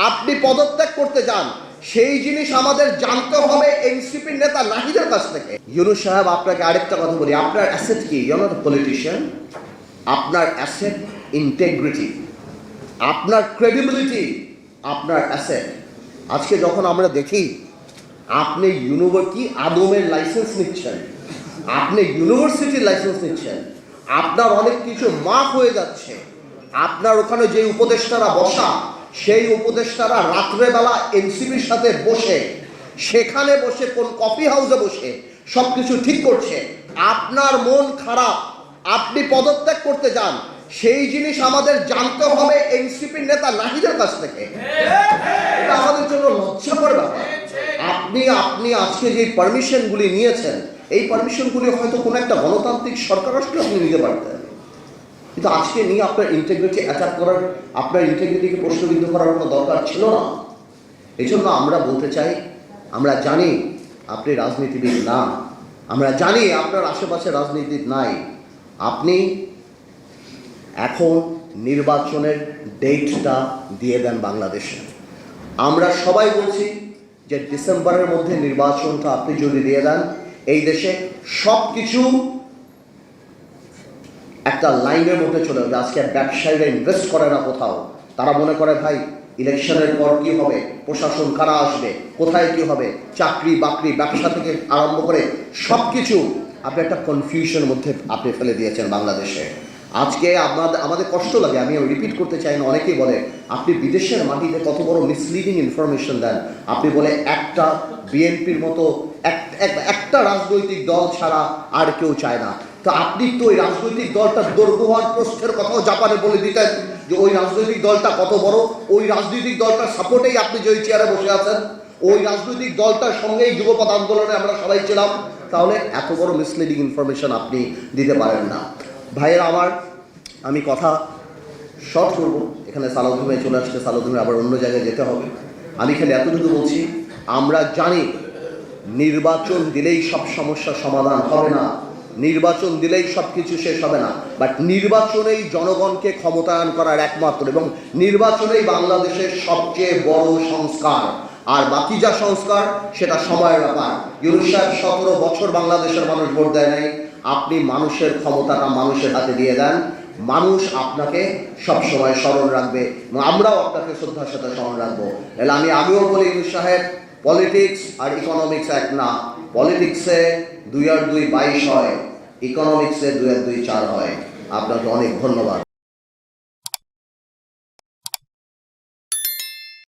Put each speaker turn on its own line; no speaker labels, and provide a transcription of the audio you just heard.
আপনি পদত্যাগ করতে যান, সেই জিনিস আমাদের জানতে হবে এনসিপির নেতা নাহিদের কাছ থেকে। ইউনূস সাহেব, আপনাকে আরেকটা কথা বলি, আপনার অ্যাসেট কি? You are not a politician. আপনার অ্যাসেট ইন্টেগ্রিটি, আপনার ক্রেডিবিলিটি, আপনার অ্যাসেট। আজকে যখন আমরা দেখি আপনি ইউনিভার্সিটি আদমের লাইসেন্স নিচ্ছেন, আপনি ইউনিভার্সিটির লাইসেন্স নিচ্ছেন, আপনার অনেক কিছু মাফ হয়ে যাচ্ছে। আপনার ওখানে যে উপদেষ্টারা বসা, সেই উপদেষ্টারা রাত্রেবেলা এনসিপির সাথে বসে, সেখানে বসে কোন কফি হাউসে বসে সব কিছু ঠিক করছে। আপনার মন খারাপ, আপনি পদত্যাগ করতে যান, সেই জিনিস আমাদের জানতে হবে এনসিপির নেতা নাহিদের কাছ থেকে। এটা আমাদের জন্য লজ্জাকর ব্যাপার। আপনি আজকে যে পারমিশনগুলি নিয়েছেন, এই পারমিশনগুলি হয়তো কোনো একটা গণতান্ত্রিক সরকার রাষ্ট্রে আপনি নিতে পারতেন, কিন্তু আজকে নিয়ে আপনার ইন্টিগ্রিটি অ্যাটাক করার, আপনার ইন্টিগ্রিটিকে প্রশ্নবিদ্ধ করার কোনো দরকার ছিল না। এই জন্য আমরা বলতে চাই, আমরা জানি আপনি রাজনীতিবিদ না, আমরা জানি আপনার আশেপাশে রাজনীতিবিদ নাই। আপনি এখন নির্বাচনের ডেটটা দিয়ে দেন বাংলাদেশে। আমরা সবাই বলছি যে ডিসেম্বরের মধ্যে নির্বাচনটা আপনি যদি দিয়ে দেন, এই দেশে সব কিছু একটা লাইনের মধ্যে চলে যাবে। আজকে ব্যবসায়ীরা ইনভেস্ট করে না কোথাও, তারা মনে করে ভাই ইলেকশনের পর কি হবে, প্রশাসন কারা আসবে, কোথায় কি হবে, চাকরি বাকরি ব্যবসা থেকে আরম্ভ করে সব কিছু আপনি একটা কনফিউশনের মধ্যে আপনি ফেলে দিয়েছেন বাংলাদেশে। আজকে আমাদের কষ্ট লাগে, আমি রিপিট করতে চাই না, অনেকেই বলে আপনি বিদেশের মাটিতে কত বড় মিসলিডিং ইনফরমেশন দেন। আপনি বলে একটা বিএনপির মতো একটা রাজনৈতিক দল ছাড়া আর কেউ চায় না। তো আপনি তো ওই রাজনৈতিক দলটা দৈর্ঘ্য হওয়ার প্রশ্নের কথাও জাপানে বলে দিতেন যে ওই রাজনৈতিক দলটা কত বড়, ওই রাজনৈতিক দলটার সাপোর্টেই আপনি যে ওই চেয়ারে বসে আছেন, ওই রাজনৈতিক দলটার সঙ্গেই যুবপথ আন্দোলনে আমরা সবাই ছিলাম। তাহলে এত বড় মিসলিডিং ইনফরমেশন আপনি দিতে পারেন না। ভাইয়েরা আমার, আমি কথা শর্ট করব, এখানে সালাউদ্দিন ভাই চলে আসছে, সালাউদ্দিন আবার অন্য জায়গায় যেতে হবে। আমি খালি এতটুকু বলছি, আমরা জানি নির্বাচন দিলেই সব সমস্যার সমাধান হবে না, নির্বাচন দিলেই সব কিছু শেষ হবে না, বাট নির্বাচনেই জনগণকে ক্ষমতায়ন করার একমাত্র, এবং নির্বাচনেই বাংলাদেশের সবচেয়ে বড় সংস্কার। আর বাকি যা সংস্কার সেটা সময়ের ব্যাপার। ইউনূস সাহেব 17 বছর বাংলাদেশের মানুষ ভোট দেয় নাই, আপনি মানুষের ক্ষমতাটা মানুষের হাতে দিয়ে দেন, মানুষ আপনাকে সবসময় স্মরণ রাখবে এবং আমরাও আপনাকে শ্রদ্ধার সাথে স্মরণ রাখবো। তাহলে আমিও বলি ইউনূস সাহেব, পলিটিক্স আর ইকোনমিক্স এক না। পলিটিক্সে 2 আর 2 22 হয়, ইকোনমিক্সে 2 আর 2 4 হয়। আপনাকে অনেক ধন্যবাদ।